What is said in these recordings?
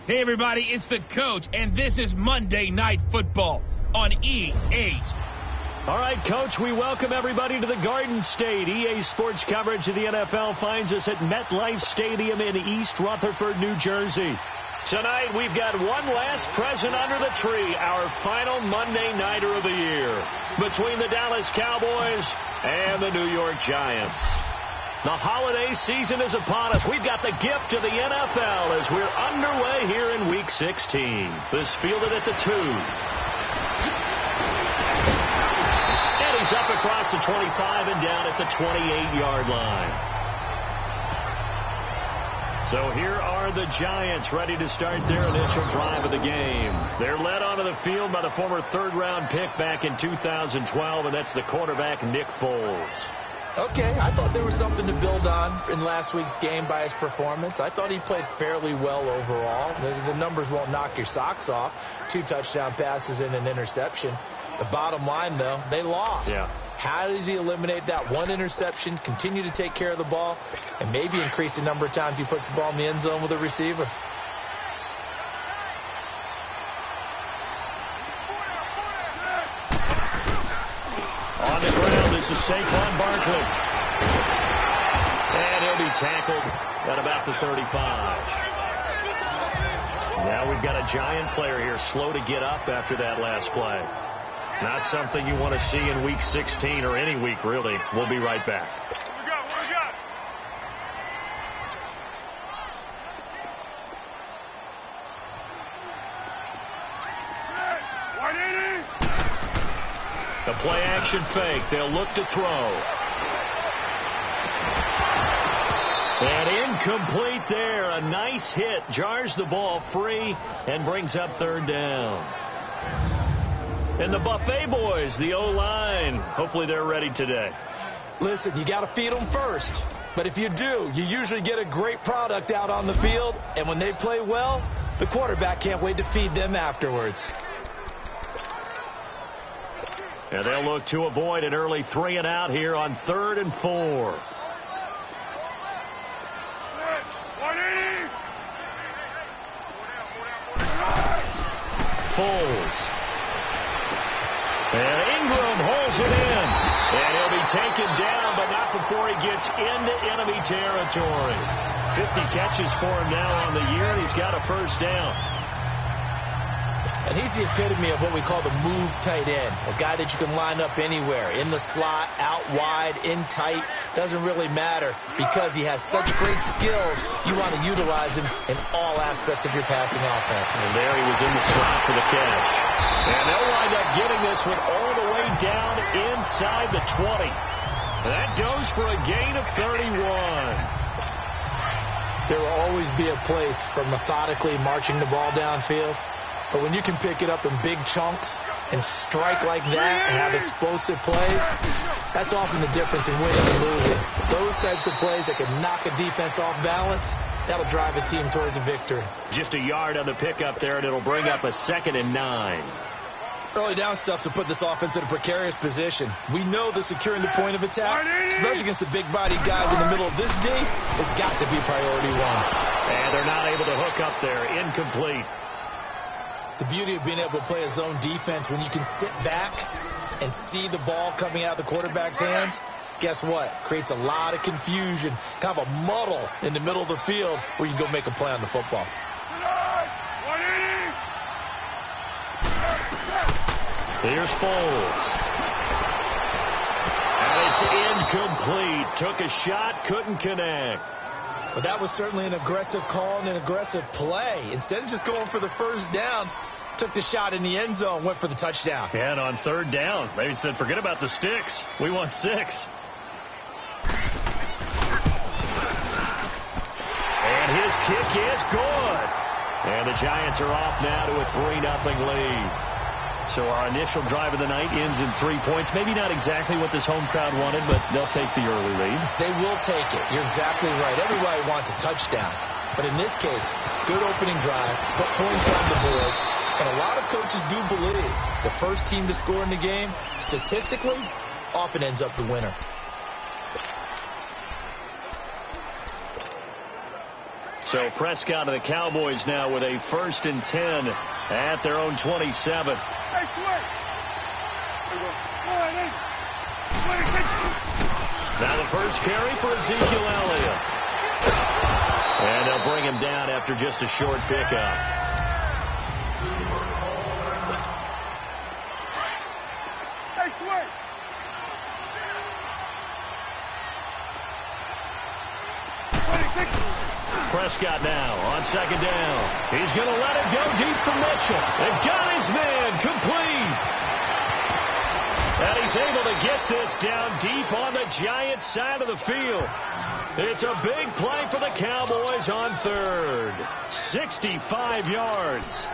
Hey, everybody, it's the coach, and this is Monday Night Football on EA. All right, Coach, we welcome everybody to the Garden State. EA Sports coverage of the NFL finds us at MetLife Stadium in East Rutherford, New Jersey. Tonight, we've got one last present under the tree, our final Monday Nighter of the year, between the Dallas Cowboys and the New York Giants. The holiday season is upon us. We've got the gift of the NFL as we're underway here in Week 16. This fielded at the 2. And he's up across the 25 and down at the 28-yard line. So here are the Giants ready to start their initial drive of the game. They're led onto the field by the former third-round pick back in 2012, and that's the quarterback Nick Foles. Okay, I thought there was something to build on in last week's game by his performance. I thought he played fairly well overall. The numbers won't knock your socks off. 2 touchdown passes and an interception. The bottom line, though, they lost. Yeah. How does he eliminate that one interception, continue to take care of the ball, and maybe increase the number of times he puts the ball in the end zone with a receiver? On the ground, this is Saquon Barkley. And he'll be tackled at about the 35. Now we've got a Giant player here slow to get up after that last play. Not something you want to see in Week 16 or any week, really. We'll be right back. What we got? The play-action fake. They'll look to throw. And incomplete there. A nice hit. Jars the ball free and brings up third down. And the Buffet boys, the O-line, hopefully they're ready today. Listen, you got to feed them first. But if you do, you usually get a great product out on the field. And when they play well, the quarterback can't wait to feed them afterwards. And they'll look to avoid an early 3 and out here on 3rd and 4. Foles. And Ingram holds it in. And he'll be taken down, but not before he gets into enemy territory. 50 catches for him now on the year, and he's got a first down. And he's the epitome of what we call the move tight end, a guy that you can line up anywhere, in the slot, out wide, in tight, doesn't really matter because he has such great skills. You want to utilize him in all aspects of your passing offense. And there he was in the slot for the catch. And they'll wind up getting this one all the way down inside the 20. That goes for a gain of 31. There will always be a place for methodically marching the ball downfield. But when you can pick it up in big chunks and strike like that and have explosive plays, that's often the difference in winning and losing. Those types of plays that can knock a defense off balance, that'll drive a team towards a victory. Just a yard on the pickup there, and it'll bring up a 2nd and 9. Early down stuff's to put this offense in a precarious position. We know that securing the point of attack, especially against the big-bodied guys in the middle of this D, has got to be priority 1. And they're not able to hook up there. Incomplete. The beauty of being able to play a zone defense when you can sit back and see the ball coming out of the quarterback's hands, guess what? Creates a lot of confusion, kind of a muddle in the middle of the field where you can go make a play on the football. Here's Foles. And it's incomplete. Took a shot, couldn't connect. But that was certainly an aggressive call and an aggressive play. Instead of just going for the first down, took the shot in the end zone, went for the touchdown. Yeah, and on third down, they said, forget about the sticks. We want 6. And his kick is good. And the Giants are off now to a 3-0 lead. So our initial drive of the night ends in 3 points. Maybe not exactly what this home crowd wanted, but they'll take the early lead. They will take it. You're exactly right. Everybody wants a touchdown. But in this case, good opening drive, put points on the board. And a lot of coaches do believe the first team to score in the game, statistically, often ends up the winner. So Prescott and the Cowboys now with a 1st and 10 at their own 27. Now the first carry for Ezekiel Elliott. And they'll bring him down after just a short pickup. Prescott now on 2nd down. He's going to let it go deep for Mitchell. And got his man complete. And he's able to get this down deep on the Giants' side of the field. It's a big play for the Cowboys on 3rd. 65 yards.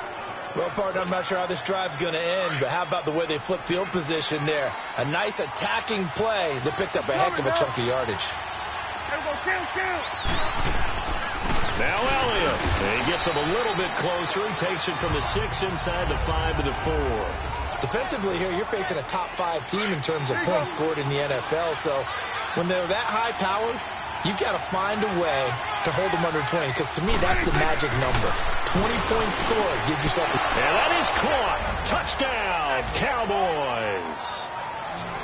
Well, partner, I'm not sure how this drive's going to end, but how about the way they flip field position there? A nice attacking play that picked up a heck of a chunk of yardage. Now Elliott. He gets him a little bit closer. He takes it from the 6 inside the 5 to the 4. Defensively here, you're facing a top 5 team in terms of points scored in the NFL. So when they're that high powered, you've got to find a way to hold them under 20. Because to me, that's the magic number. 20 points scored gives yourself a... And that is caught. Touchdown, Cowboys.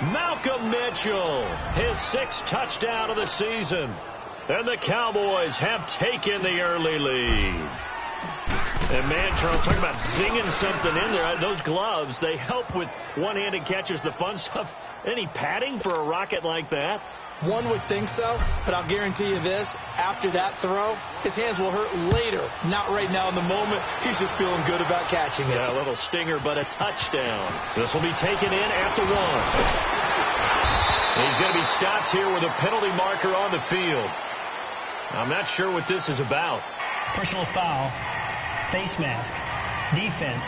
Malcolm Mitchell, his 6th touchdown of the season. And the Cowboys have taken the early lead. And man, Charles, talking about zinging something in there. Those gloves, they help with one-handed catches, the fun stuff. Any padding for a rocket like that? One would think so, but I'll guarantee you this. After that throw, his hands will hurt later. Not right now in the moment. He's just feeling good about catching it. Yeah, a little stinger, but a touchdown. This will be taken in after 1. He's going to be stopped here with a penalty marker on the field. I'm not sure what this is about. Personal foul, face mask, defense.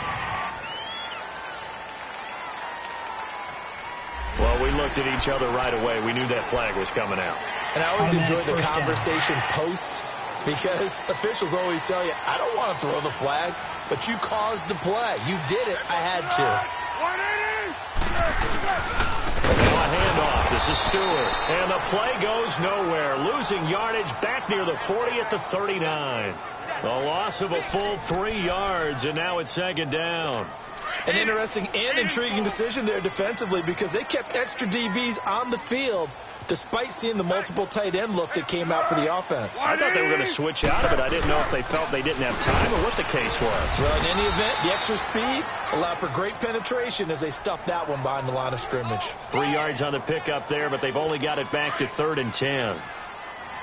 Well, we looked at each other right away. We knew that flag was coming out. And I always enjoy the conversation post, because officials always tell you, I don't want to throw the flag, but you caused the play. You did it. I had to. Now a handoff. This is Stewart. And the play goes nowhere. Losing yardage back near the 40 at the 39. A loss of a full 3 yards, and now it's 2nd down. An interesting and intriguing decision there defensively, because they kept extra DBs on the field despite seeing the multiple tight end look that came out for the offense. I thought they were going to switch out of it. I didn't know if they felt they didn't have time or what the case was. Well, in any event, the extra speed allowed for great penetration as they stuffed that one behind the line of scrimmage. 3 yards on the pickup there, but they've only got it back to 3rd and 10.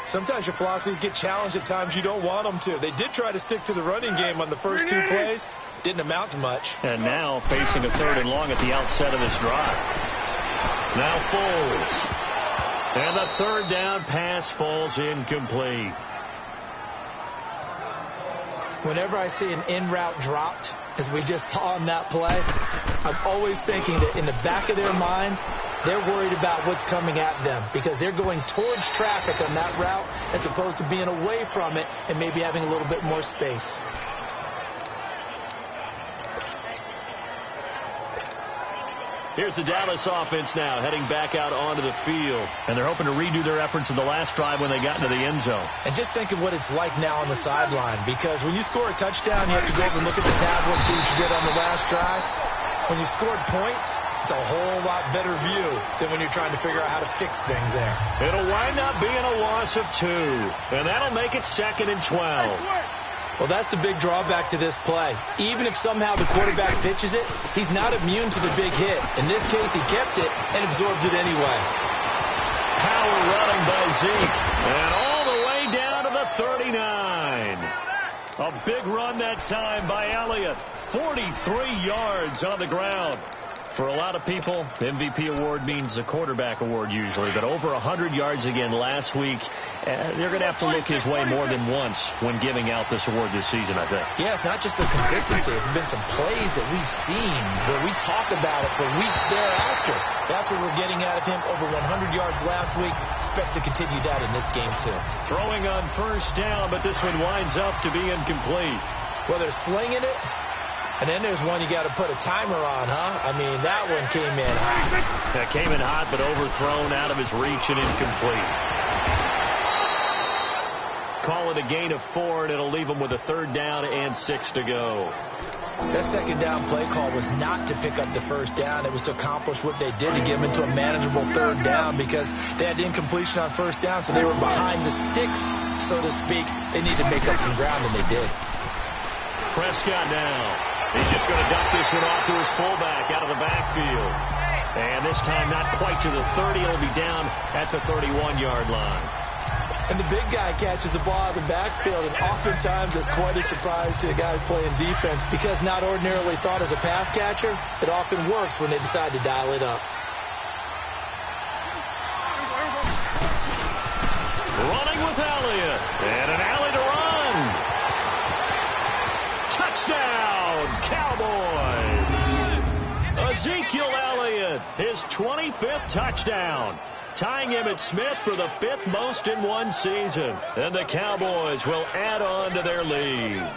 Sometimes your philosophies get challenged at times you don't want them to. They did try to stick to the running game on the first 2 plays. Didn't amount to much. And now facing a 3rd and long at the outset of this drive. Now Foles. And the 3rd down pass falls incomplete. Whenever I see an in-route dropped, as we just saw in that play, I'm always thinking that in the back of their mind, they're worried about what's coming at them, because they're going towards traffic on that route as opposed to being away from it and maybe having a little bit more space. Here's the Dallas offense now heading back out onto the field. And they're hoping to redo their efforts in the last drive when they got into the end zone. And just think of what it's like now on the sideline, because when you score a touchdown, you have to go over and look at the tablet and see what you did on the last drive. When you scored points, it's a whole lot better view than when you're trying to figure out how to fix things there. It'll wind up being a loss of 2. And that'll make it 2nd and 12. Well, that's the big drawback to this play. Even if somehow the quarterback pitches it, he's not immune to the big hit. In this case, he kept it and absorbed it anyway. power running by Zeke. And all the way down to the 39. A big run that time by Elliott. 43 yards on the ground. For a lot of people, MVP award means a quarterback award usually, but over 100 yards again last week. They're going to have to look his way more than once when giving out this award this season, I think. Yeah, it's not just the consistency. It's been some plays that we've seen where we talk about it for weeks thereafter. That's what we're getting out of him. Over 100 yards last week. Expects to continue that in this game, too. Throwing on first down, but this one winds up to be incomplete. Well, they're slinging it. And then there's one you got to put a timer on, huh? I mean, that one came in hot. That came in hot, but overthrown out of his reach and incomplete. Call it a gain of 4, and it'll leave him with a 3rd down and 6 to go. That 2nd down play call was not to pick up the 1st down. It was to accomplish what they did, to get them into a manageable 3rd down, because they had incompletion on 1st down, so they were behind the sticks, so to speak. They needed to make up some ground, and they did. Prescott now. He's just going to dump this one off to his fullback out of the backfield. And this time not quite to the 30. It'll be down at the 31-yard line. And the big guy catches the ball out of the backfield, and oftentimes it's quite a surprise to the guys playing defense, because not ordinarily thought as a pass catcher, it often works when they decide to dial it up. Running with Elliott. And an alley to run. Touchdown, Cowboys. Ezekiel Elliott, his 25th touchdown, tying Emmitt Smith for the 5th most in one season. And the Cowboys will add on to their lead.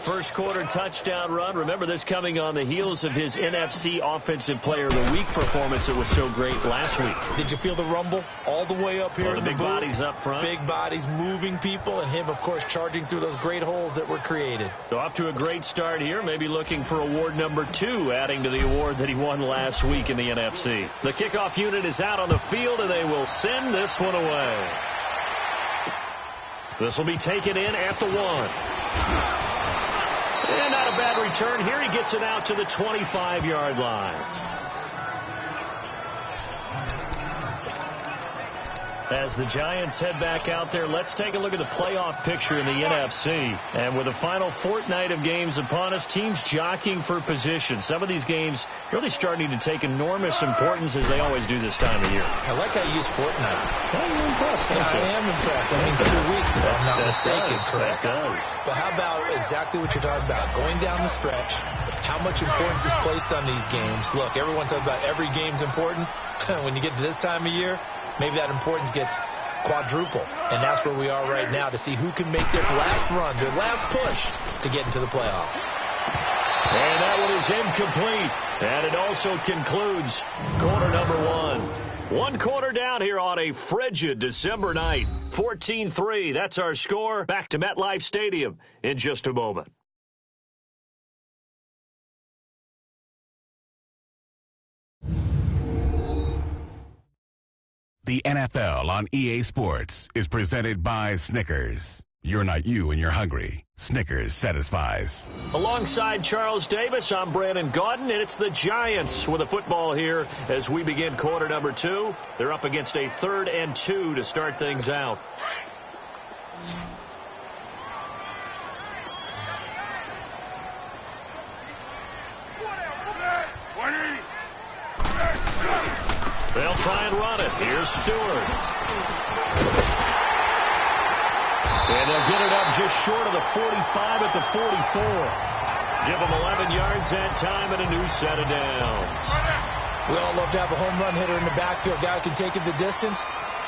First quarter touchdown run. Remember, this coming on the heels of his NFC Offensive Player of the Week performance that was so great last week. Did you feel the rumble all the way up here? Oh, the big bodies up front. Big bodies moving people, and him, of course, charging through those great holes that were created. So off to a great start here. Maybe looking for award number 2, adding to the award that he won last week in the NFC. The kickoff unit is out on the field, and they will send this one away. This will be taken in at the 1. And not a bad return here. He gets it out to the 25-yard line. As the Giants head back out there, let's take a look at the playoff picture in the NFC. And with the final fortnight of games upon us, teams jockeying for position. Some of these games really starting to take enormous importance, as they always do this time of year. I like how you use fortnight. Well, you're impressed, don't you? I am impressed. That means 2 weeks, if I'm not mistaken. Correct. That does. But how about exactly what you're talking about? Going down the stretch, how much importance is placed on these games? Look, everyone talks about every game's important. When you get to this time of year, maybe that importance gets quadruple. And that's where we are right now, to see who can make their last run, their last push to get into the playoffs. And that one is incomplete. And it also concludes quarter number 1. 1 quarter down here on a frigid December night. 14-3. That's our score. Back to MetLife Stadium in just a moment. The NFL on EA Sports is presented by Snickers. You're not you when you're hungry. Snickers satisfies. Alongside Charles Davis, I'm Brandon Gaudin, and it's the Giants with a football here as we begin quarter number 2. They're up against a 3rd and 2 to start things out. They'll try and run it. Here's Stewart. And they'll get it up just short of the 45 at the 44. Give them 11 yards that time and a new set of downs. We all love to have a home run hitter in the backfield. Guy can take it the distance.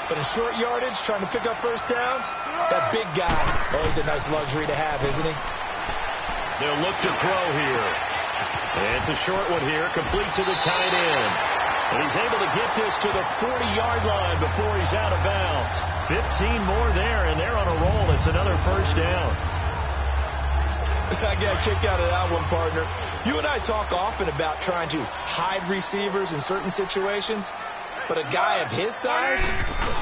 But in short yardage, trying to pick up first downs, that big guy, he's a nice luxury to have, isn't he? They'll look to throw here. And it's a short one here, complete to the tight end. And he's able to get this to the 40-yard line before he's out of bounds. 15 more there, and they're on a roll. It's another first down. I got a kick out of that one, partner. You and I talk often about trying to hide receivers in certain situations, but a guy of his size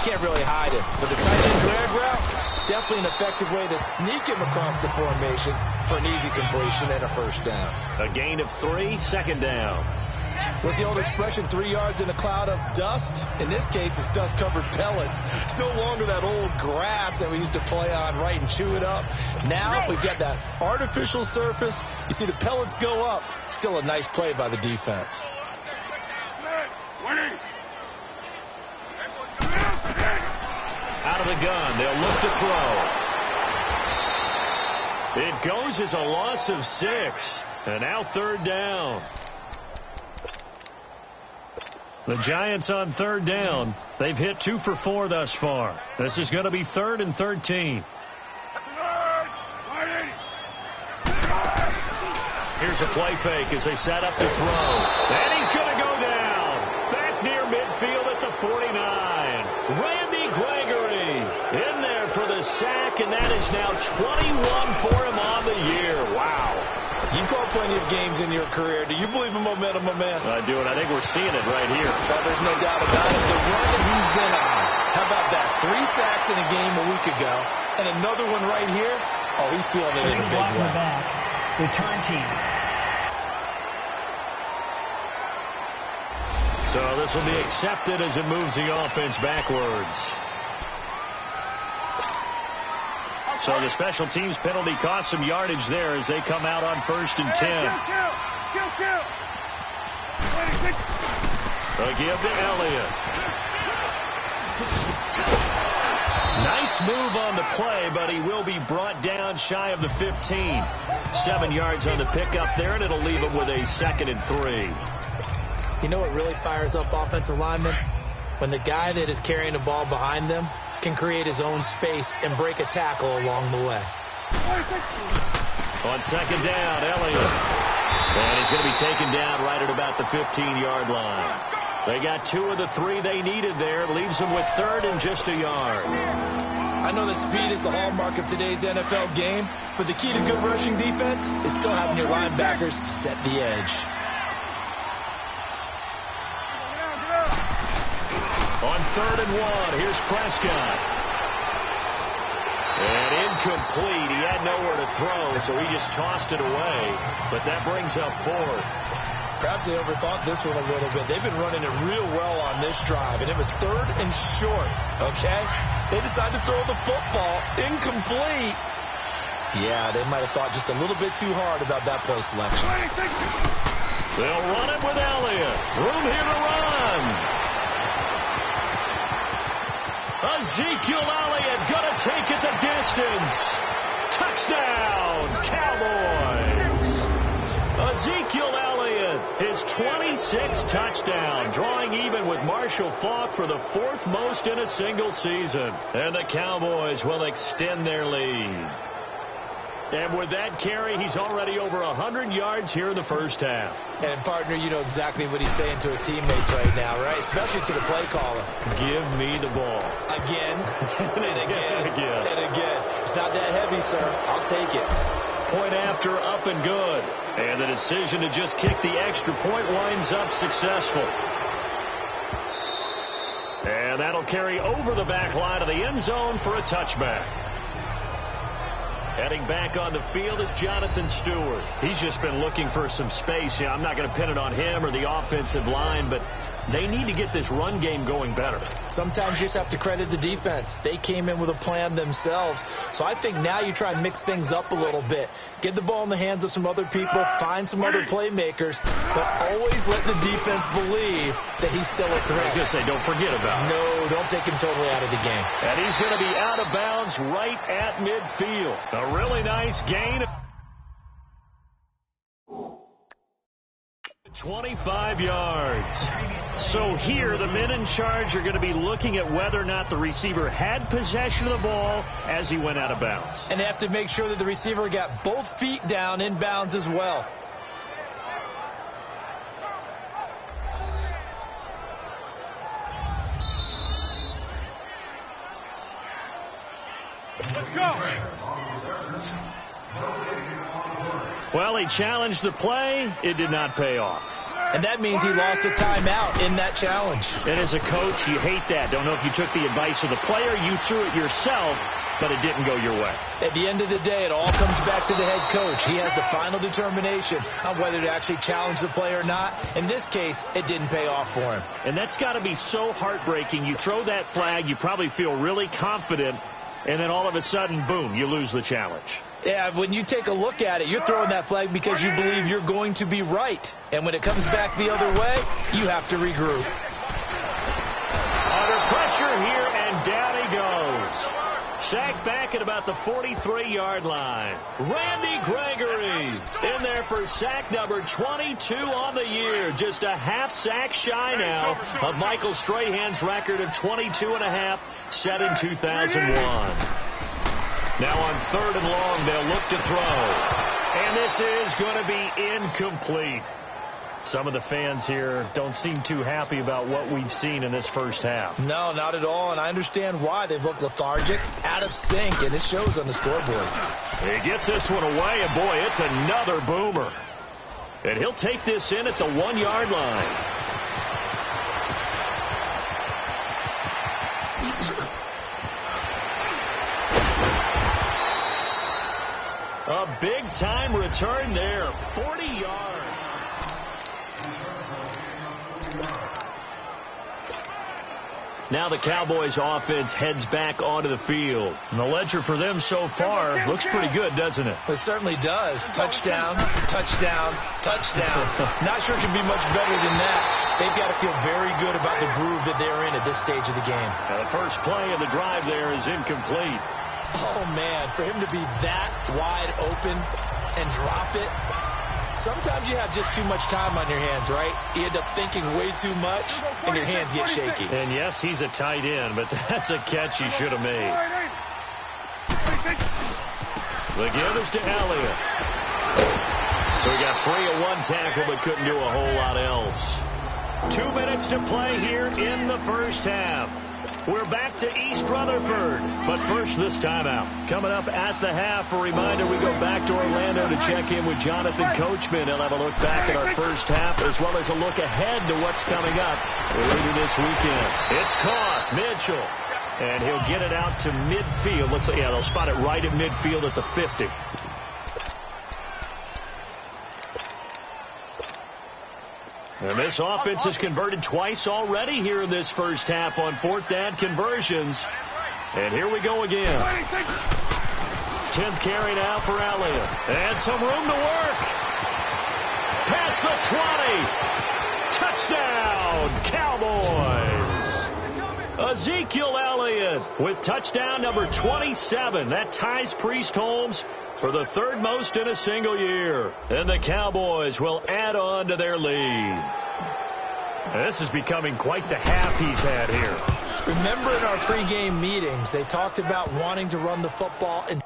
can't really hide him. But the tight end drag route, definitely an effective way to sneak him across the formation for an easy completion and a first down. A gain of 3, second down. What's the old expression, 3 yards in a cloud of dust? In this case, it's dust-covered pellets. It's no longer that old grass that we used to play on, right, and chew it up. Now we've got that artificial surface. You see the pellets go up. Still a nice play by the defense. Out of the gun, they'll look to throw. It goes as a loss of 6. And now 3rd down. The Giants on 3rd down. They've hit 2 for 4 thus far. This is going to be 3rd and 13. Here's a play fake as they set up to throw. And he's going to go down. Back near midfield at the 49. Randy Gregory in there for the sack, and that is now 21 for him on the year. Wow. You've called plenty of games in your career. Do you believe in momentum, my man? I do, and I think we're seeing it right here. There's no doubt about it. The run that he's been on. How about that? 3 sacks in a game a week ago, and another one right here. Oh, he's feeling it in a big way. Back. Return team. So this will be accepted as it moves the offense backwards. So the special teams penalty cost some yardage there as they come out on 1st and 10. They'll give to Elliott. Nice move on the play, but he will be brought down shy of the 15. 7 yards on the pickup there, and it'll leave him with a 2nd and 3. You know what really fires up offensive linemen? When the guy that is carrying the ball behind them can create his own space and break a tackle along the way. On 2nd down, Elliott. And he's going to be taken down right at about the 15-yard line. They got 2 of the 3 they needed there. Leaves them with 3rd and just a yard. I know that speed is the hallmark of today's NFL game, but the key to good rushing defense is still having your linebackers set the edge. On 3rd and 1, here's Prescott. And incomplete. He had nowhere to throw, so he just tossed it away. But that brings up 4th. Perhaps they overthought this one a little bit. They've been running it real well on this drive, and it was 3rd and short, okay? They decided to throw the football incomplete. Yeah, they might have thought just a little bit too hard about that play selection. They'll run it with Elliott. Room here to run. Ezekiel Elliott going to take it the distance. Touchdown, Cowboys. Ezekiel Elliott, his 26th touchdown, drawing even with Marshall Faulk for the 4th most in a single season. And the Cowboys will extend their lead. And with that carry, he's already over 100 yards here in the first half. And, partner, you know exactly what he's saying to his teammates right now, right? Especially to the play caller. Give me the ball. Again, and again, and again. and again. It's not that heavy, sir. I'll take it. Point after, up and good. And the decision to just kick the extra point winds up successful. And that'll carry over the back line of the end zone for a touchback. Heading back on the field is Jonathan Stewart. He's just been looking for some space. Yeah, I'm not going to pin it on him or the offensive line, but they need to get this run game going better. Sometimes you just have to credit the defense. They came in with a plan themselves. So I think now you try and mix things up a little bit. Get the ball in the hands of some other people, find some other playmakers, but always let the defense believe that he's still a threat. I was going to say, don't forget about it. No, don't take him totally out of the game. And he's going to be out of bounds right at midfield. A really nice gain. 25 yards. So here, the men in charge are going to be looking at whether or not the receiver had possession of the ball as he went out of bounds. And they have to make sure that the receiver got both feet down in bounds as well. Let's go. Well, he challenged the play. It did not pay off. And that means he lost a timeout in that challenge. And as a coach, you hate that. Don't know if you took the advice of the player, you threw it yourself, but it didn't go your way. At the end of the day, it all comes back to the head coach. He has the final determination on whether to actually challenge the play or not. In this case, it didn't pay off for him. And that's got to be so heartbreaking. You throw that flag, you probably feel really confident, and then all of a sudden, boom, you lose the challenge. Yeah, when you take a look at it, you're throwing that flag because you believe you're going to be right. And when it comes back the other way, you have to regroup. Under pressure here, and down he goes. Sacked back at about the 43-yard line. Randy Gregory in there for sack number 22 on the year. Just a half sack shy now of Michael Strahan's record of 22.5 set in 2001. Now on 3rd and long, they'll look to throw. And this is going to be incomplete. Some of the fans here don't seem too happy about what we've seen in this first half. No, not at all, and I understand why. They've looked lethargic, out of sync, and it shows on the scoreboard. He gets this one away, and boy, it's another boomer. And he'll take this in at the 1-yard line. A big-time return there, 40 yards. Now the Cowboys offense heads back onto the field. And the ledger for them so far looks pretty good, doesn't it? It certainly does. Touchdown, touchdown, touchdown. Not sure it can be much better than that. They've got to feel very good about the groove that they're in at this stage of the game. Now the first play of the drive there is incomplete. Oh, man, for him to be that wide open and drop it. Sometimes you have just too much time on your hands, right? You end up thinking way too much, and your hands get shaky. And, yes, he's a tight end, but that's a catch he should have made. The give is to Elliott. So he got free of one tackle, but couldn't do a whole lot else. 2 minutes to play here in the first half. We're back to East Rutherford, but first this timeout. Coming up at the half, a reminder we go back to Orlando to check in with Jonathan Coachman. He'll have a look back at our first half as well as a look ahead to what's coming up later this weekend. It's caught, Mitchell, and he'll get it out to midfield. Looks like, yeah, they'll spot it right at midfield at the 50. And this offense has converted twice already here in this first half on 4th down conversions. And here we go again. 10th carry now for Elliott. And some room to work. Past the 20. Touchdown, Cowboys. Ezekiel Elliott with touchdown number 27. That ties Priest Holmes for the 3rd most in a single year. And the Cowboys will add on to their lead. And this is becoming quite the half he's had here. Remember in our pregame meetings, they talked about wanting to run the football and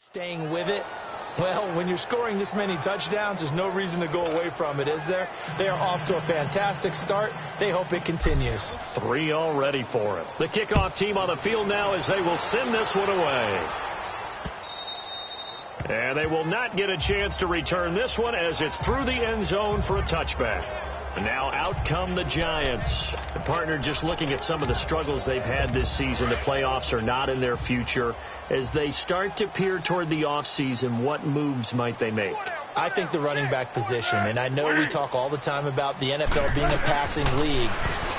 staying with it. Well, when you're scoring this many touchdowns, there's no reason to go away from it, is there? They are off to a fantastic start. They hope it continues. 3 already for him. The kickoff team on the field now as they will send this one away. And they will not get a chance to return this one as it's through the end zone for a touchback. And now out come the Giants. The partner, just looking at some of the struggles they've had this season, the playoffs are not in their future. As they start to peer toward the offseason, what moves might they make? I think the running back position, and I know we talk all the time about the NFL being a passing league,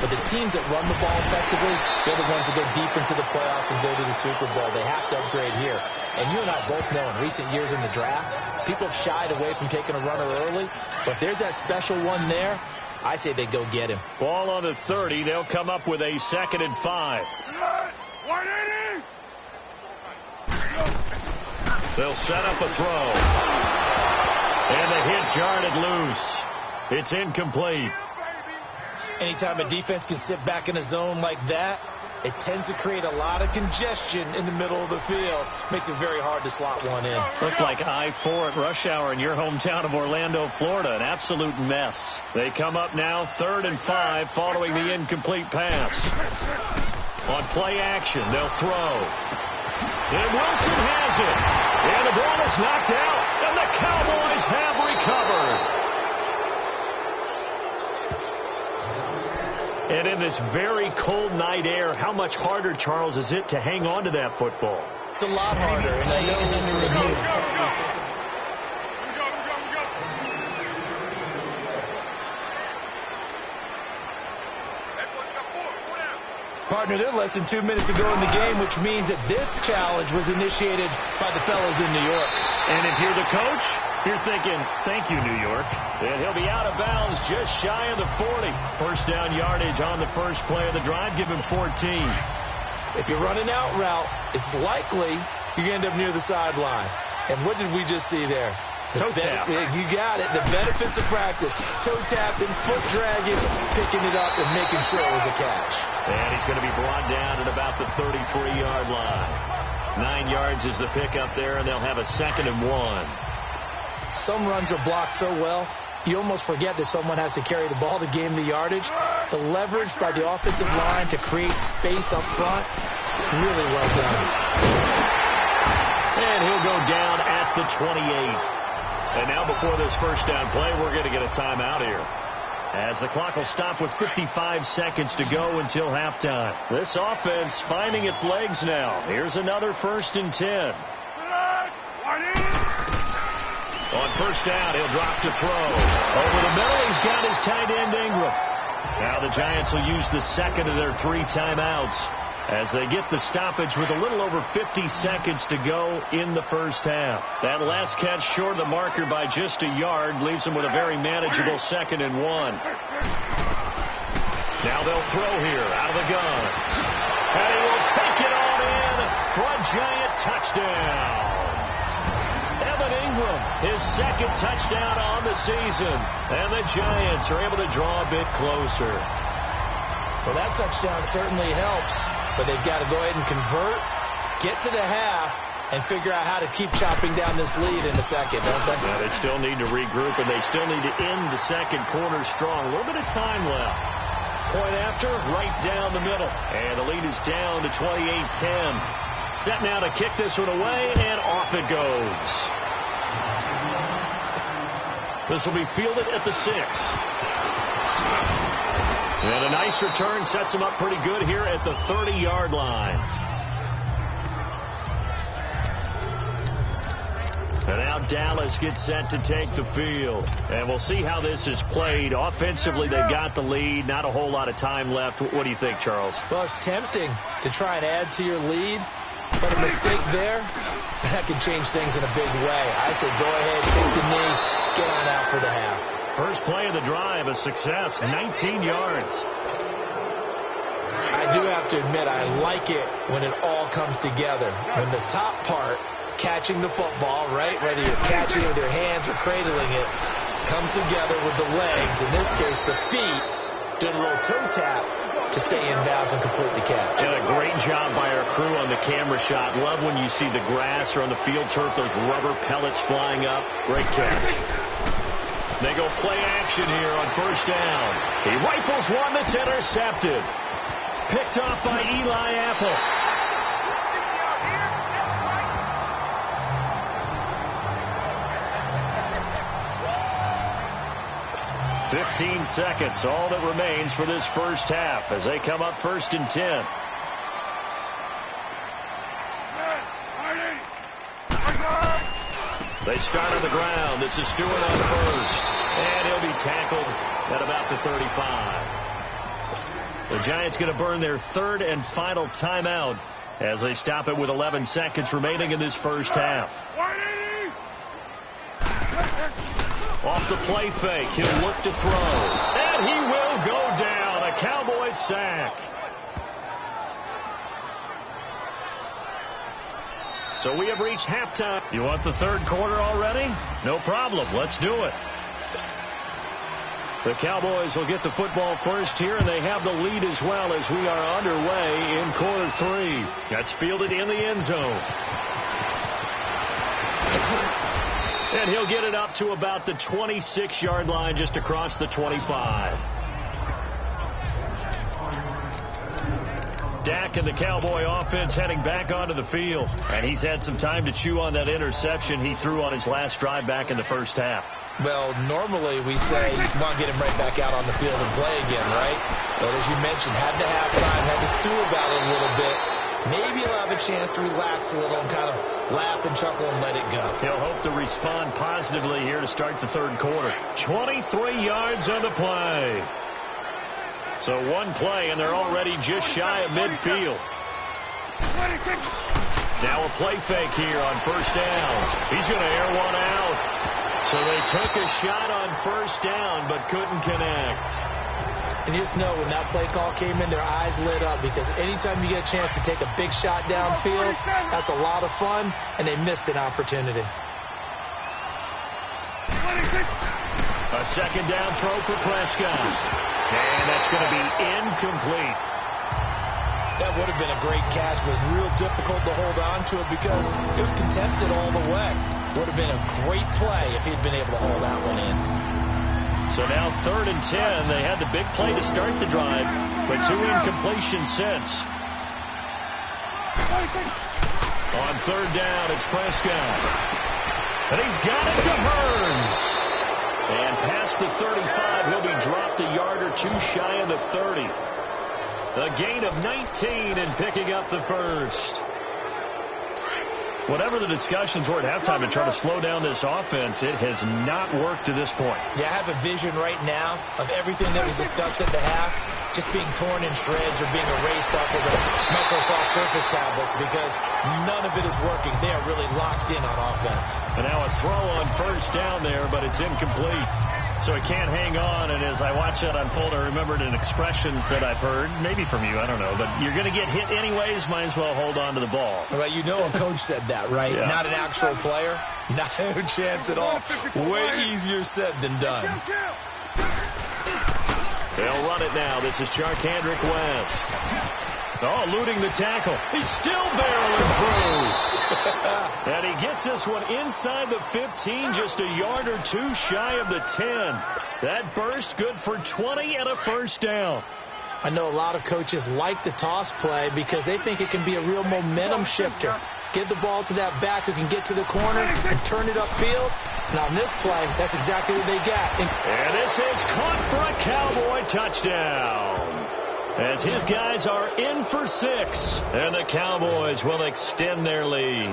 but the teams that run the ball effectively, they're the ones that go deep into the playoffs and go to the Super Bowl. They have to upgrade here. And you and I both know in recent years in the draft, people have shied away from taking a runner early, but there's that special one there. I say they go get him. Ball on the 30. They'll come up with a 2nd and 5. They'll set up a throw. And the hit jarred it loose. It's incomplete. Anytime a defense can sit back in a zone like that, it tends to create a lot of congestion in the middle of the field. Makes it very hard to slot one in. Looked like I-4 at rush hour in your hometown of Orlando, Florida. An absolute mess. They come up now 3rd and 5 following the incomplete pass. On play action, they'll throw. And Wilson has it. And the ball is knocked out. And the Cowboys have recovered. And in this very cold night air, how much harder, Charles, is it to hang on to that football? It's a lot harder, and I know it's under review. Partner, they're less than 2 minutes to go in the game, which means that this challenge was initiated by the fellas in New York. And if you're the coach, you're thinking, thank you, New York. And he'll be out of bounds just shy of the 40. First down yardage on the first play of the drive. Give him 14. If you're running out route, it's likely you're going to end up near the sideline. And what did we just see there? Toe tap. You got it. The benefits of practice. Toe tapping, foot dragging, picking it up, and making sure it was a catch. And he's going to be brought down at about the 33-yard line. 9 yards is the pickup there, and they'll have a 2nd and 1. Some runs are blocked so well, you almost forget that someone has to carry the ball to gain the yardage. The leverage by the offensive line to create space up front, really well done. And he'll go down at the 28. And now before this first down play, we're going to get a timeout here, as the clock will stop with 55 seconds to go until halftime. This offense finding its legs now. Here's another 1st and 10. On first down, he'll drop to throw. Over the middle, he's got his tight end, Ingram. Now the Giants will use the second of their 3 timeouts as they get the stoppage with a little over 50 seconds to go in the first half. That last catch short of the marker by just a yard leaves them with a very manageable 2nd and 1. Now they'll throw here out of the gun. And he will take it on in for a Giant touchdown. Evan Ingram, his 2nd touchdown on the season. And the Giants are able to draw a bit closer. Well, that touchdown certainly helps, but they've got to go ahead and convert, get to the half, and figure out how to keep chopping down this lead in the second, don't they? Yeah, they still need to regroup, and they still need to end the second quarter strong. A little bit of time left. Point after, right down the middle. And the lead is down to 28-10. Set now to kick this one away, and off it goes. This will be fielded at the 6. And a nice return sets him up pretty good here at the 30-yard line. And now Dallas gets set to take the field. And we'll see how this is played. Offensively, they've got the lead. Not a whole lot of time left. What do you think, Charles? Well, it's tempting to try and add to your lead. But a mistake there, that can change things in a big way. I say go ahead, take the knee, get on out for the half. First play of the drive, a success, 19 yards. I do have to admit, I like it when it all comes together. When the top part, catching the football, right, whether you're catching it with your hands or cradling it, comes together with the legs, in this case the feet, doing a little toe tap to stay in bounds and complete the catch. And a great job by our crew on the camera shot. Love when you see the grass or on the field turf, those rubber pellets flying up. Great catch. They go play action here on first down. He rifles one that's intercepted. Picked off by Eli Apple. 15 seconds, all that remains for this first half as they come up 1st and 10. They start on the ground. This is Stewart on first. And he'll be tackled at about the 35. The Giants going to burn their 3rd and final timeout as they stop it with 11 seconds remaining in this first half. Off the play fake, he'll look to throw. And he will go down. A Cowboys sack. So we have reached halftime. You want the 3rd quarter already? No problem. Let's do it. The Cowboys will get the football first here, and they have the lead as well as we are underway in quarter 3. That's fielded in the end zone. And he'll get it up to about the 26-yard line, just across the 25. Dak and the Cowboy offense heading back onto the field. And he's had some time to chew on that interception he threw on his last drive back in the first half. Well, normally we say you want to get him right back out on the field and play again, right? But as you mentioned, had to have time, had to stew about it a little bit. Maybe he'll have a chance to relax a little and kind of laugh and chuckle and let it go. He'll hope to respond positively here to start the third quarter. 23 yards on the play. So one play, and they're already just shy of midfield. Now a play fake here on first down. He's going to air one out. So they took a shot on first down, but couldn't connect. And you just know when that play call came in, their eyes lit up, because anytime you get a chance to take a big shot downfield, that's a lot of fun, and they missed an opportunity. A second down throw for Prescott. And that's going to be incomplete. That would have been a great catch, but it was real difficult to hold on to it because it was contested all the way. Would have been a great play if he'd been able to hold that one in. So now 3rd and 10. They had the big play to start the drive, but 2 incompletions since. On 3rd down, it's Prescott. And he's got it to Burns. And past the 35, he'll be dropped a yard or 2 shy of the 30. A gain of 19 and picking up the first. Whatever the discussions were at halftime to try to slow down this offense, it has not worked to this point. Yeah, I have a vision right now of everything that was discussed at the half just being torn in shreds or being erased off of the Microsoft Surface tablets because none of it is working. They are really locked in on offense. And now a throw on first down there, but it's incomplete. So it can't hang on, and as I watch that unfold, I remembered an expression that I've heard, maybe from you, I don't know, but you're going to get hit anyways, might as well hold on to the ball. Well, you know a coach said that, right? Yeah. Not an actual player. No chance at all. Way easier said than done. They'll run it now. This is Charkandrick West. Oh, eluding the tackle. He's still barreling through. And he gets this one inside the 15, just a yard or 2 shy of the 10. That burst good for 20 and a first down. I know a lot of coaches like the toss play because they think it can be a real momentum shifter. Give the ball to that back who can get to the corner and turn it upfield. And on this play, that's exactly what they got. And this is caught for a Cowboy touchdown. As his guys are in for 6. And the Cowboys will extend their lead.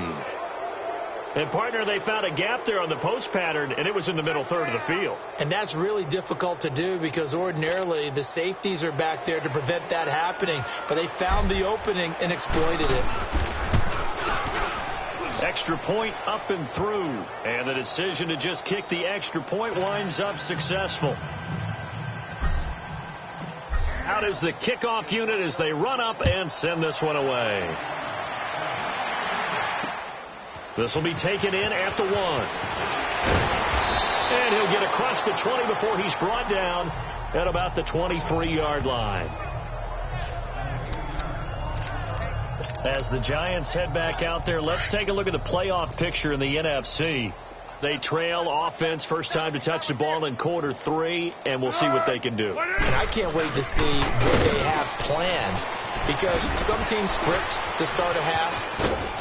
And, partner, they found a gap there on the post pattern, and it was in the middle third of the field. And that's really difficult to do because ordinarily the safeties are back there to prevent that happening. But they found the opening and exploited it. Extra point up and through. And the decision to just kick the extra point winds up successful. Out is the kickoff unit as they run up and send this one away. This will be taken in at the 1. And he'll get across the 20 before he's brought down at about the 23-yard line. As the Giants head back out there, let's take a look at the playoff picture in the NFC. They trail offense first time to touch the ball in quarter 3, and we'll see what they can do. And I can't wait to see what they have planned because some teams script to start a half.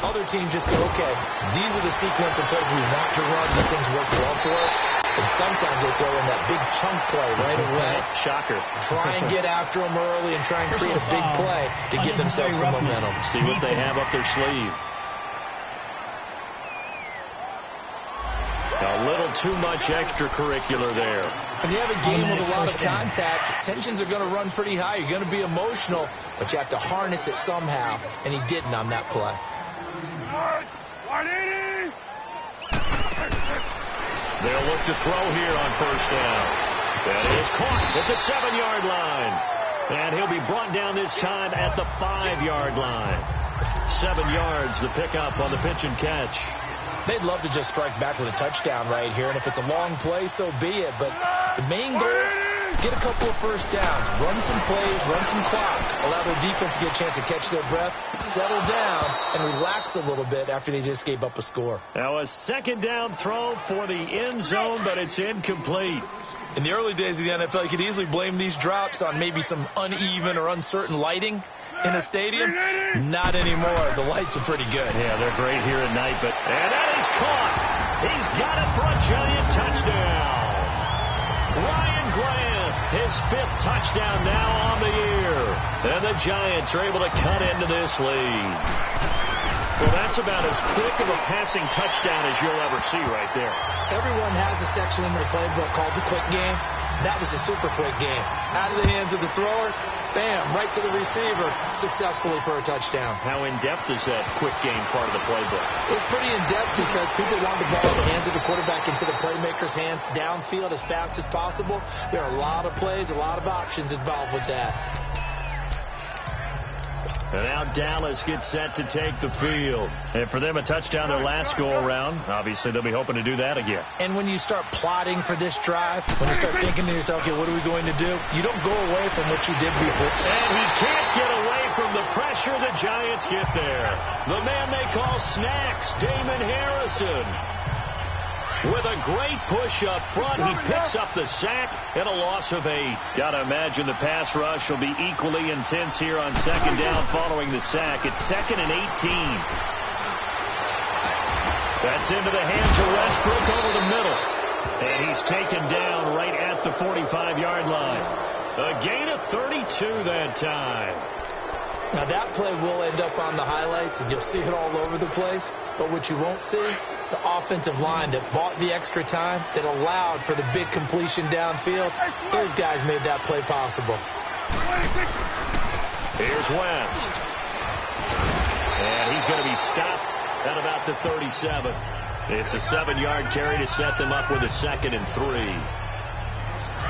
Other teams just go, okay, these are the sequence of plays we want to run. These things work well for us. And sometimes they throw in that big chunk play right away. Shocker. Try and get after them early and try and create a big play to give themselves some momentum. See what they have up their sleeve. A little too much extracurricular there. When you have a game with a lot of contact, tensions are going to run pretty high. You're going to be emotional, but you have to harness it somehow, and he didn't on that play. They'll look to throw here on first down. And it is caught at the 7-yard line. And he'll be brought down this time at the 5-yard line. 7 yards, the pickup on the pitch and catch. They'd love to just strike back with a touchdown right here, and if it's a long play, so be it. But the main goal get a couple of first downs, run some plays, run some clock, allow their defense to get a chance to catch their breath, settle down, and relax a little bit after they just gave up a score. Now a second down throw for the end zone, but it's incomplete. In the early days of the NFL, you could easily blame these drops on maybe some uneven or uncertain lighting in a stadium. Not anymore. The lights are pretty good. Yeah, they're great here at night, and that is caught. He's got it for a giant touchdown. Ryan Grant, his 5th touchdown now on the year. And the Giants are able to cut into this lead. Well, that's about as quick of a passing touchdown as you'll ever see right there. Everyone has a section in their playbook called the quick game. That was a super quick game. Out of the hands of the thrower, bam, right to the receiver, successfully for a touchdown. How in-depth is that quick game part of the playbook? It's pretty in-depth because people want the ball in the hands of the quarterback into the playmaker's hands downfield as fast as possible. There are a lot of plays, a lot of options involved with that. And now Dallas gets set to take the field. And for them, a touchdown their last go-around. Obviously, they'll be hoping to do that again. And when you start plotting for this drive, when you start thinking to yourself, okay, what are we going to do? You don't go away from what you did before. And he can't get away from the pressure. The Giants get there. The man they call Snacks, Damon Harrison. With a great push up front, he picks up the sack and a loss of 8. Got to imagine the pass rush will be equally intense here on second down following the sack. It's 2nd and 18. That's into the hands of Westbrook over the middle. And he's taken down right at the 45-yard line. A gain of 32 that time. Now, that play will end up on the highlights, and you'll see it all over the place. But what you won't see, the offensive line that bought the extra time, that allowed for the big completion downfield, those guys made that play possible. Here's West. And he's going to be stopped at about the 37. It's a 7-yard carry to set them up with a 2nd and 3.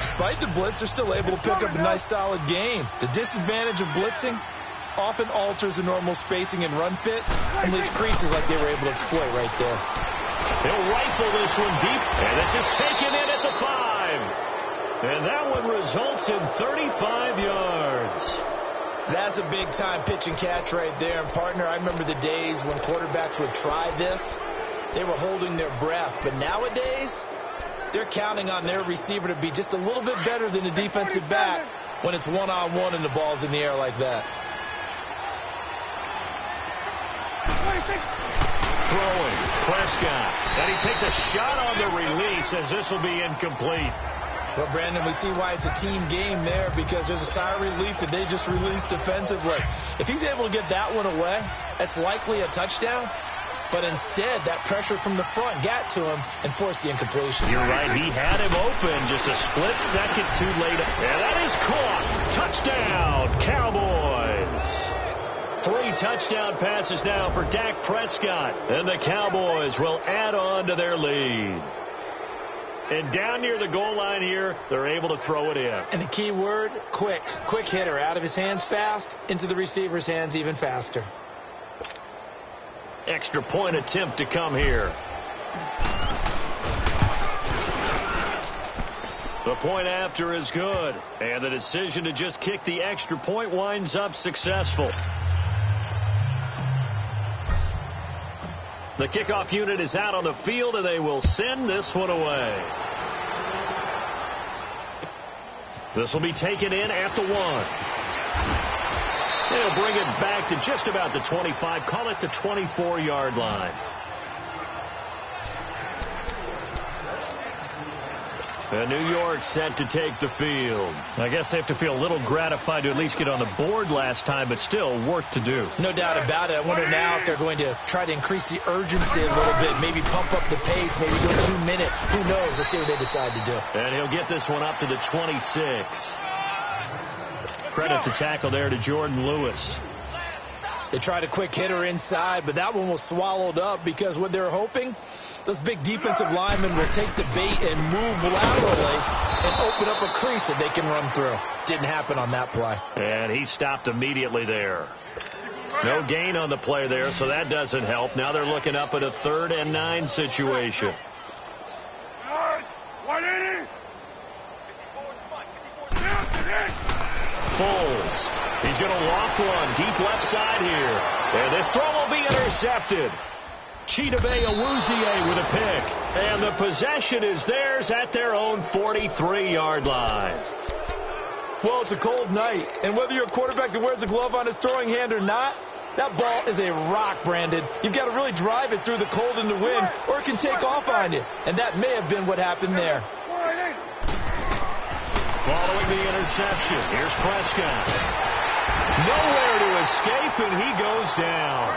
Despite the blitz, they're still able to pick up a nice, solid gain. The disadvantage of blitzing often alters the normal spacing and run fits and leaves creases like they were able to exploit right there. He'll rifle this one deep, and this is taken in at the 5. And that one results in 35 yards. That's a big-time pitch and catch right there. And, partner, I remember the days when quarterbacks would try this. They were holding their breath. But nowadays, they're counting on their receiver to be just a little bit better than the defensive back when it's one-on-one and the ball's in the air like that. Throwing, Prescott, and he takes a shot on the release as this will be incomplete. Well, Brandon, we see why it's a team game there because there's a sigh of relief that they just released defensively. If he's able to get that one away, that's likely a touchdown. But instead, that pressure from the front got to him and forced the incompletion. You're right. He had him open just a split second too late. And that is caught. Touchdown, Cowboys. 3 touchdown passes now for Dak Prescott. And the Cowboys will add on to their lead. And down near the goal line here, they're able to throw it in. And the key word, quick. Quick hitter. Out of his hands fast, into the receiver's hands even faster. Extra point attempt to come here. The point after is good. And the decision to just kick the extra point winds up successful. The kickoff unit is out on the field, and they will send this one away. This will be taken in at the 1. They'll bring it back to just about the 25. Call it the 24-yard line. And New York set to take the field. I guess they have to feel a little gratified to at least get on the board last time, but still work to do. No doubt about it. I wonder now if they're going to try to increase the urgency a little bit, maybe pump up the pace, maybe go 2 minute. Who knows? Let's see what they decide to do. And he'll get this one up to the 26. Credit the tackle there to Jordan Lewis. They tried a quick hitter inside, but that one was swallowed up because what they're hoping, those big defensive linemen will take the bait and move laterally and open up a crease that they can run through. Didn't happen on that play. And he stopped immediately there. No gain on the play there, so that doesn't help. Now they're looking up at a 3rd and 9 situation. Foles. He's going to loft one deep left side here. And this throw will be intercepted. Chidobe Awuzie with a pick. And the possession is theirs at their own 43-yard line. Well, it's a cold night, and whether you're a quarterback that wears a glove on his throwing hand or not, that ball is a rock, Brandon. You've got to really drive it through the cold and the wind, or it can take off on you. And that may have been what happened there. Following the interception, here's Prescott. Nowhere to escape, and he goes down.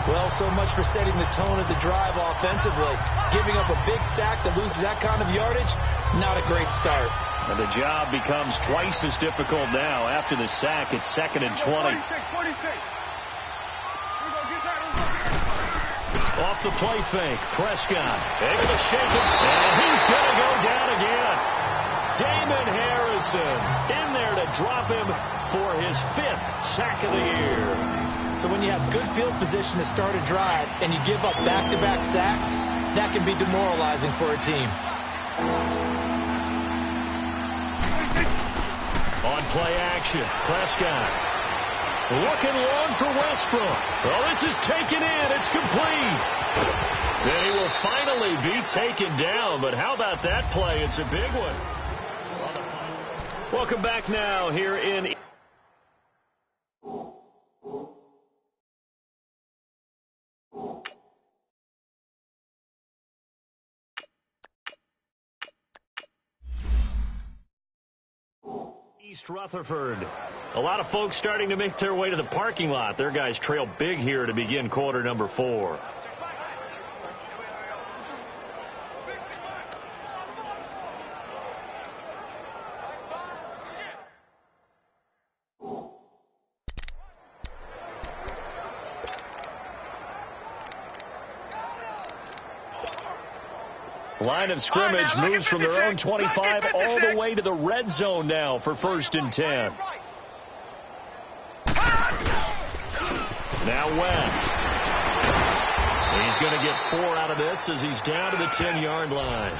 Well, so much for setting the tone of the drive offensively. Giving up a big sack that loses that kind of yardage, not a great start. And the job becomes twice as difficult now. After the sack, it's 2nd and 20. Off the play fake, Prescott able to shake it, and he's going to go down again. Damon Harrison in there to drop him for his 5th sack of the year. So when you have good field position to start a drive and you give up back-to-back sacks, that can be demoralizing for a team. On play action, Prescott looking long for Westbrook. Oh, this is taken in. It's complete. Then he will finally be taken down. But how about that play? It's a big one. Welcome back now here in East Rutherford. A lot of folks starting to make their way to the parking lot. Their guys trail big here to begin quarter number 4. Line of scrimmage moves from their own 25 all the way to the red zone now for 1st and 10. Now West. He's going to get 4 out of this as he's down to the 10-yard line.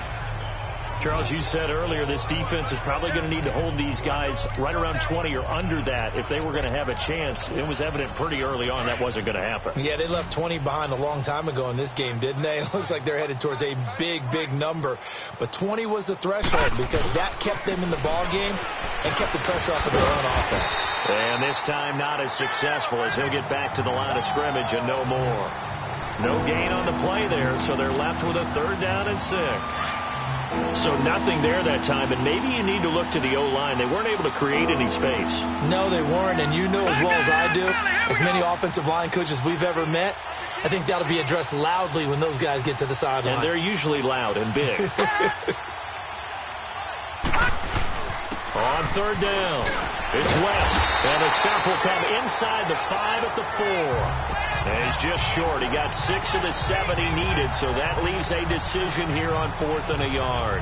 Charles, you said earlier this defense is probably going to need to hold these guys right around 20 or under that if they were going to have a chance. It was evident pretty early on that wasn't going to happen. Yeah, they left 20 behind a long time ago in this game, didn't they? It looks like they're headed towards a big, big number. But 20 was the threshold because that kept them in the ball game and kept the pressure off of their own offense. And this time not as successful as he'll get back to the line of scrimmage and no more. No gain on the play there, so they're left with a 3rd down and 6. So nothing there that time, and maybe you need to look to the O-line. They weren't able to create any space. No, they weren't, and you know as well as I do, as many offensive line coaches we've ever met, I think that'll be addressed loudly when those guys get to the sideline. And they're usually loud and big. On 3rd down, it's West, and the stop will come inside the 5 at the 4. And he's just short. He got 6 of the 7 he needed, so that leaves a decision here on 4th and a yard.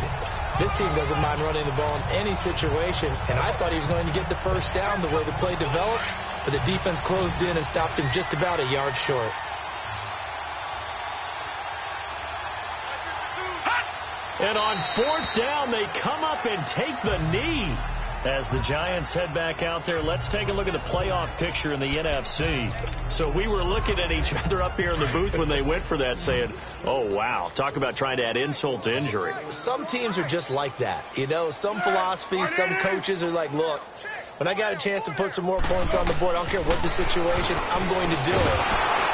This team doesn't mind running the ball in any situation, and I thought he was going to get the 1st down the way the play developed, but the defense closed in and stopped him just about a yard short. And on 4th down, they come up and take the knee. As the Giants head back out there, let's take a look at the playoff picture in the NFC. So we were looking at each other up here in the booth when they went for that saying, oh, wow, talk about trying to add insult to injury. Some teams are just like that. You know, some philosophies, some coaches are like, look, when I got a chance to put some more points on the board, I don't care what the situation, I'm going to do it.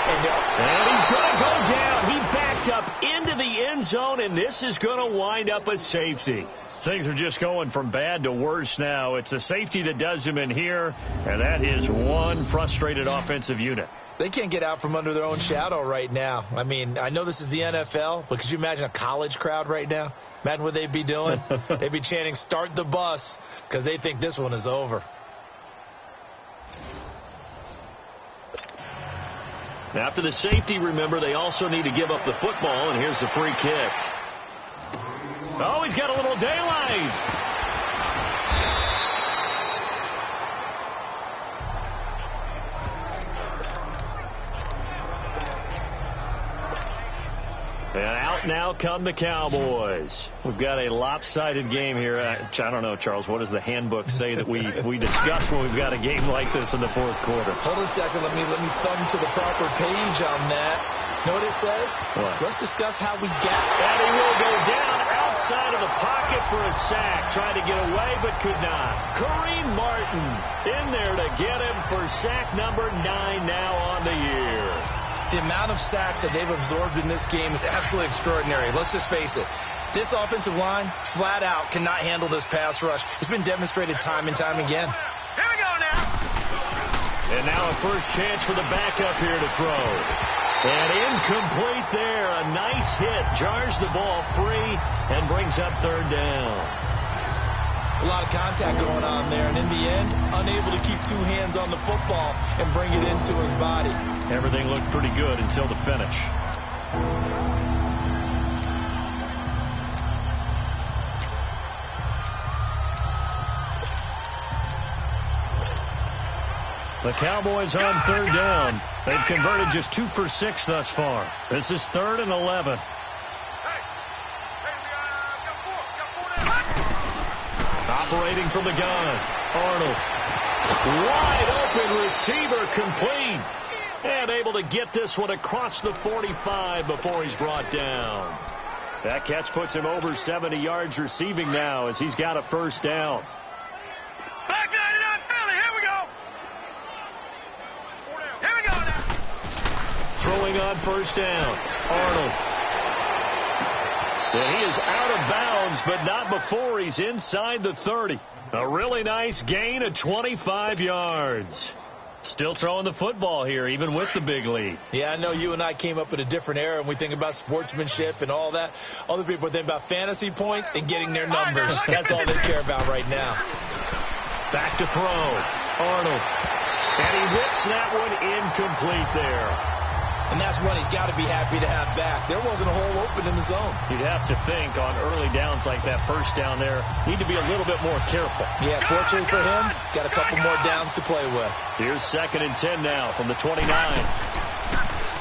And he's going to go down. He backed up into the end zone, and this is going to wind up a safety. Things are just going from bad to worse now. It's a safety that does him in here, and that is one frustrated offensive unit. They can't get out from under their own shadow right now. I mean, I know this is the NFL, but could you imagine a college crowd right now? Imagine what they'd be doing. They'd be chanting, start the bus, because they think this one is over. After the safety, remember, they also need to give up the football, and here's the free kick. Oh, he's got a little daylight. And out now come the Cowboys. We've got a lopsided game here. I don't know, Charles, what does the handbook say that we discuss when we've got a game like this in the fourth quarter? Hold on a second. Let me thumb to the proper page on that. Know what it says? What? Let's discuss how we got. And he will go down outside of the pocket for a sack. Tried to get away, but could not. Kareem Martin in there to get him for sack number 9 now on the year. The amount of sacks that they've absorbed in this game is absolutely extraordinary. Let's just face it. This offensive line, flat out, cannot handle this pass rush. It's been demonstrated time and time again. Here we go now. And now a first chance for the backup here to throw. And incomplete there. A nice hit. Jars the ball free and brings up third down. It's a lot of contact going on there. And in the end, unable to keep two hands on the football and bring it into his body. Everything looked pretty good until the finish. The Cowboys on third down. They've converted just 2 for 6 thus far. This is 3rd and 11. Operating from the gun. Arnold. Wide open receiver complete. And able to get this one across the 45 before he's brought down. That catch puts him over 70 yards receiving now as he's got a first down. Throwing on first down. Arnold. And he is out of bounds, but not before he's inside the 30. A really nice gain of 25 yards. Still throwing the football here, even with the big lead. Yeah, I know you and I came up in a different era, and we think about sportsmanship and all that. Other people think about fantasy points and getting their numbers. That's all they care about right now. Back to throw. Arnold. And he whips that one incomplete there. And that's one he's got to be happy to have back. There wasn't a hole open in the zone. You'd have to think on early downs like that first down there, need to be a little bit more careful. Yeah, fortunately for him, got a couple more downs to play with. Here's 2nd and 10 now from the 29.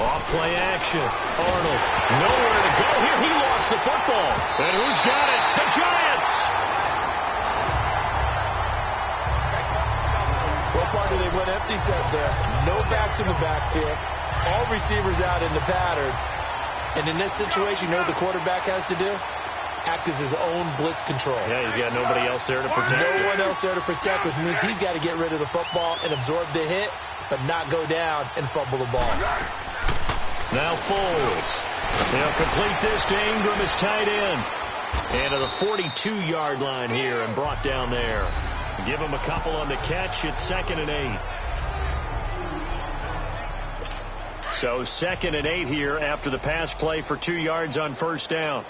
Off play action. Arnold, nowhere to go here. He lost the football. And who's got it? The Giants. What part do they went empty set there? No backs in the backfield. All receivers out in the pattern. And in this situation, you know what the quarterback has to do? Act as his own blitz control. Yeah, he's got nobody else there to protect. No one else there to protect, which means he's got to get rid of the football and absorb the hit, but not go down and fumble the ball. Now Foles. They'll complete this to Ingram as tight end. And to the 42-yard line here and brought down there. Give him a couple on the catch. It's 2nd and 8. So 2nd and 8 here after the pass play for 2 yards on first down.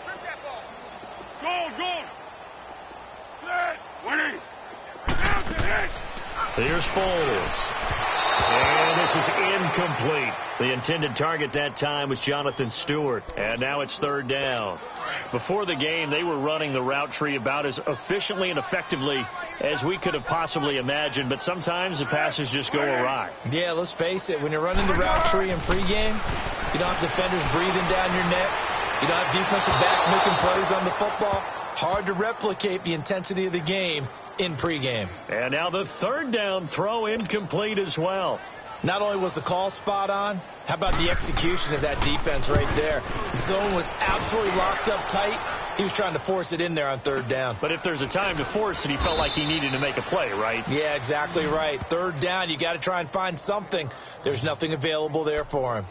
Here's Foles. And this is incomplete. The intended target that time was Jonathan Stewart. And now it's 3rd down. Before the game, they were running the route tree about as efficiently and effectively as we could have possibly imagined. But sometimes the passes just go awry. Yeah, let's face it. When you're running the route tree in pregame, you don't have defenders breathing down your neck. You don't have defensive backs making plays on the football. Hard to replicate the intensity of the game in pregame. And now the 3rd down throw incomplete as well. Not only was the call spot on, how about the execution of that defense right there? The zone was absolutely locked up tight. He was trying to force it in there on 3rd down. But if there's a time to force it, he felt like he needed to make a play, right? Yeah, exactly right. 3rd down, you got to try and find something. There's nothing available there for him.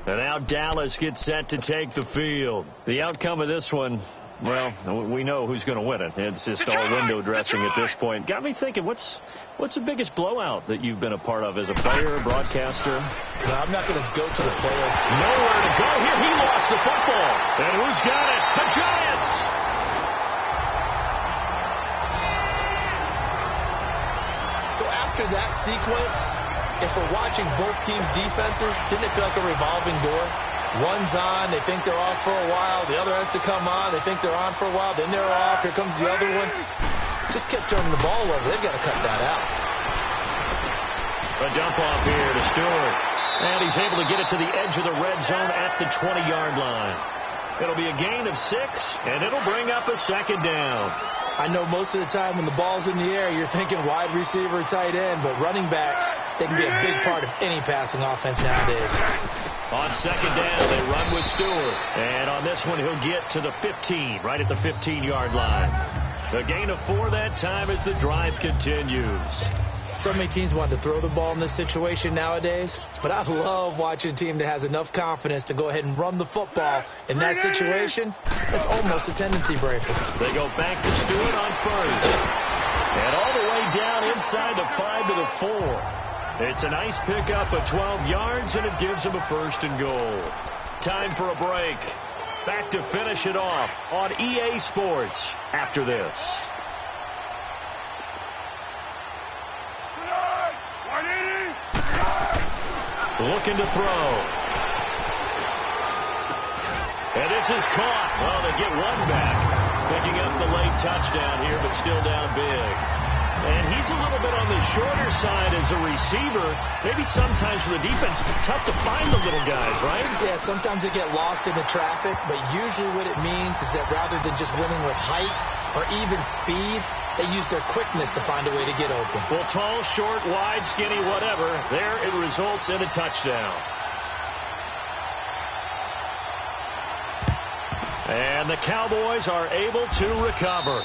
And now Dallas gets set to take the field. The outcome of this one, well, we know who's going to win it. It's just all window dressing at this point. Got me thinking, what's the biggest blowout that you've been a part of as a player, broadcaster? No, I'm not going to go to the player. Nowhere to go here. He lost the football. And who's got it? The Giants. So after that sequence, if we're watching both teams' defenses, didn't it feel like a revolving door? One's on, they think they're off for a while. The other has to come on, they think they're on for a while. Then they're off, here comes the other one. Just kept turning the ball over. They've got to cut that out. A dump off here to Stewart. And he's able to get it to the edge of the red zone at the 20-yard line. It'll be a gain of 6, and it'll bring up a second down. I know most of the time when the ball's in the air, you're thinking wide receiver, tight end, but running backs, they can be a big part of any passing offense nowadays. On second down, they run with Stewart. And on this one, he'll get to the 15, right at the 15-yard line. The gain of 4 that time as the drive continues. So many teams want to throw the ball in this situation nowadays, but I love watching a team that has enough confidence to go ahead and run the football in that situation. That's almost a tendency breaker. They go back to Stewart on first. And all the way down inside the 5 to the 4. It's a nice pickup of 12 yards, and it gives them a 1st and goal. Time for a break. Back to finish it off on EA Sports after this. Looking to throw. And this is caught. Well, they get one back. Picking up the late touchdown here, but still down big. And he's a little bit on the shorter side as a receiver. Maybe sometimes for the defense, tough to find the little guys, right? Yeah, sometimes they get lost in the traffic, but usually what it means is that rather than just winning with height or even speed, they use their quickness to find a way to get open. Well, tall, short, wide, skinny, whatever, there it results in a touchdown. And the Cowboys are able to recover.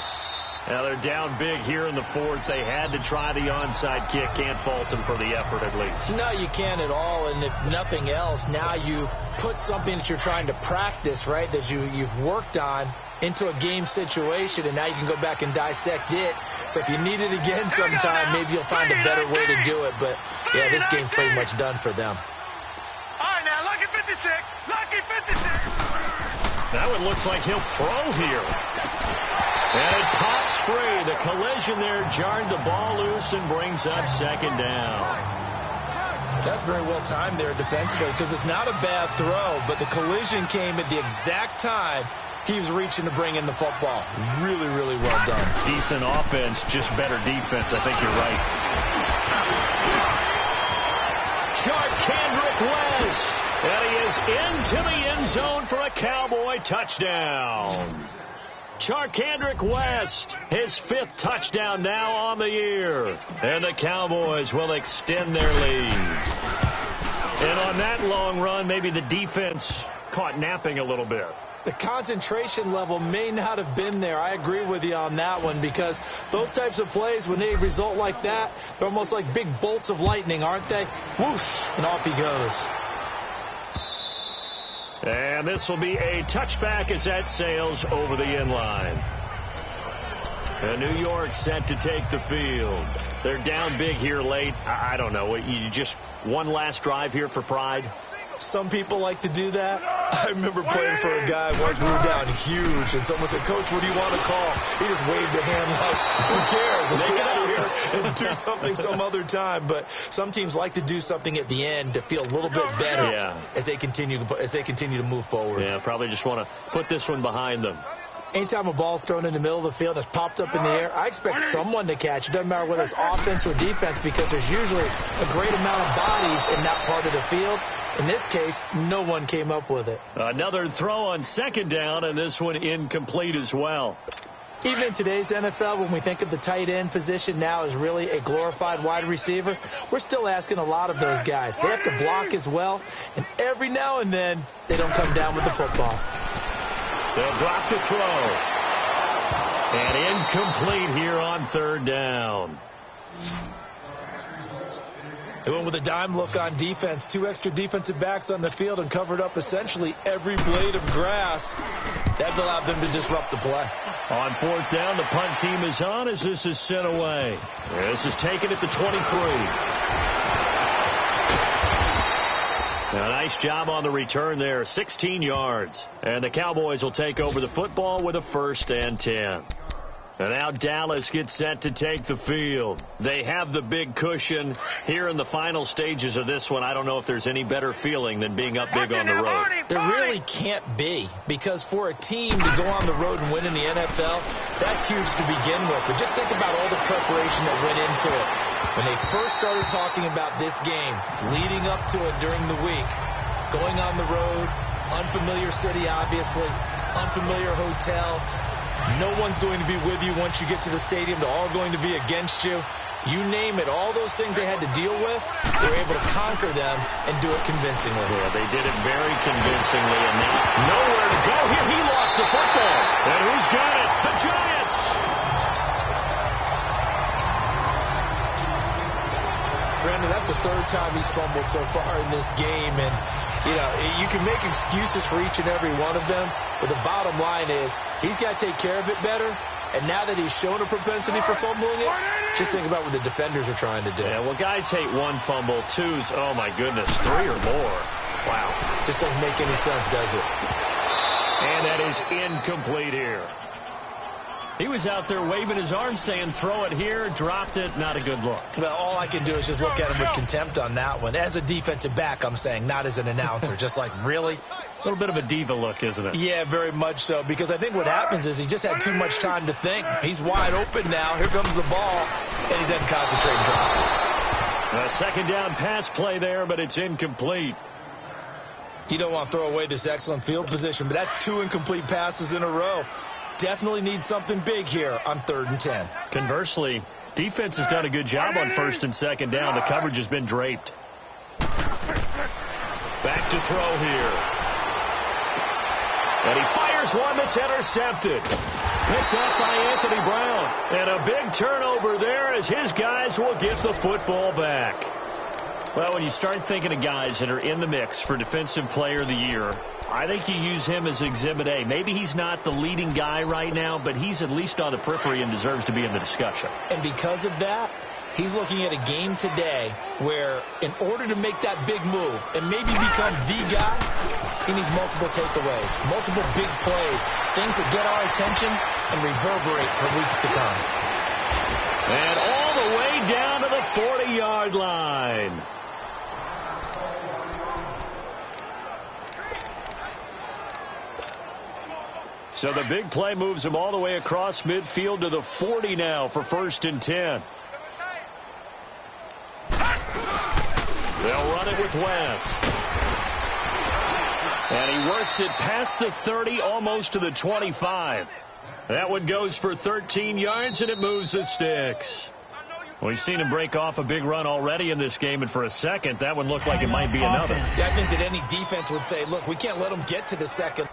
Now they're down big here in the 4th. They had to try the onside kick. Can't fault them for the effort at least. No, you can't at all. And if nothing else, now you've put something that you're trying to practice, right, that you've worked on into a game situation, and now you can go back and dissect it. So if you need it again sometime, maybe you'll find a better way to do it. But, yeah, this game's pretty much done for them. All right, now, lucky 56. Lucky 56. That one looks like he'll throw here. And it pops free. The collision there jarred the ball loose and brings up second down. That's very well timed there defensively because it's not a bad throw, but the collision came at the exact time he was reaching to bring in the football. Really, really well done. Decent offense, just better defense. I think you're right. Kendrick West. And he is into the end zone for a Cowboy touchdown. Kendrick West, his 5th touchdown now on the year. And the Cowboys will extend their lead. And on that long run, maybe the defense caught napping a little bit. The concentration level may not have been there. I agree with you on that one because those types of plays, when they result like that, they're almost like big bolts of lightning, aren't they? Whoosh, and off he goes. And this will be a touchback as that sails over the end line. And New York set to take the field. They're down big here late. I don't know. You just one last drive here for pride? Some people like to do that. I remember playing for a guy once we were down huge, and someone said, "Coach, what do you want to call?" He just waved a hand like, "Who cares? Let's get out of here and do something some other time." But some teams like to do something at the end to feel a little bit better as they continue to move forward. Yeah, probably just want to put this one behind them. Anytime a ball's thrown in the middle of the field that's popped up in the air, I expect someone to catch. It doesn't matter whether it's offense or defense because there's usually a great amount of bodies in that part of the field. In this case, no one came up with it. Another throw on second down, and this one incomplete as well. Even in today's NFL, when we think of the tight end position now as really a glorified wide receiver, we're still asking a lot of those guys. They have to block as well, and every now and then, they don't come down with the football. They'll drop the throw. And incomplete here on 3rd down. They went with a dime look on defense. 2 extra defensive backs on the field and covered up essentially every blade of grass. That allowed them to disrupt the play. On 4th down, the punt team is on as this is sent away. This is taken at the 23. A nice job on the return there, 16 yards. And the Cowboys will take over the football with a 1st and 10. And now Dallas gets set to take the field. They have the big cushion here in the final stages of this one. I don't know if there's any better feeling than being up big on the road. There really can't be, because for a team to go on the road and win in the NFL, that's huge to begin with. But just think about all the preparation that went into it. When they first started talking about this game, leading up to it during the week, going on the road, Unfamiliar city, obviously. Unfamiliar hotel. No one's going to be with you once you get to the stadium. They're all going to be against you. You name it, all those things they had to deal with, they were able to conquer them and do it convincingly. Yeah, they did it very convincingly, and now nowhere to go. Here, he lost the football. And who's got it? The Giants! Brandon, that's the third time he's fumbled so far in this game, and you can make excuses for each and every one of them, but the bottom line is he's got to take care of it better. And now that he's shown a propensity for fumbling it, just think about what the defenders are trying to do. Yeah, well, guys hate one fumble, twos, oh my goodness, three or more. Wow. Just doesn't make any sense, does it? And that is incomplete here. He was out there waving his arms saying, throw it here, dropped it, not a good look. Well, all I can do is just look at him with contempt on that one. As a defensive back, I'm saying, not as an announcer. Just like, really? A little bit of a diva look, isn't it? Yeah, very much so, because I think what happens is he just had too much time to think. He's wide open now. Here comes the ball, and he doesn't concentrate and drops it. A second down pass play there, but it's incomplete. You don't want to throw away this excellent field position, but that's 2 incomplete passes in a row. Definitely need something big here on 3rd and 10. Conversely, defense has done a good job on 1st and 2nd down. The coverage has been draped. Back to throw here. And he fires one that's intercepted. Picked up by Anthony Brown. And a big turnover there as his guys will get the football back. Well, when you start thinking of guys that are in the mix for Defensive Player of the Year, I think you use him as Exhibit A. Maybe he's not the leading guy right now, but he's at least on the periphery and deserves to be in the discussion. And because of that, he's looking at a game today where in order to make that big move and maybe become the guy, he needs multiple takeaways, multiple big plays, things that get our attention and reverberate for weeks to come. And all the way down to the 40-yard line. So the big play moves him all the way across midfield to the 40 now for 1st and 10. They'll run it with West. And he works it past the 30, almost to the 25. That one goes for 13 yards, and it moves the sticks. We've seen him break off a big run already in this game, and for a second, that one looked like it might be another. Yeah, I think that any defense would say, look, we can't let him get to the second.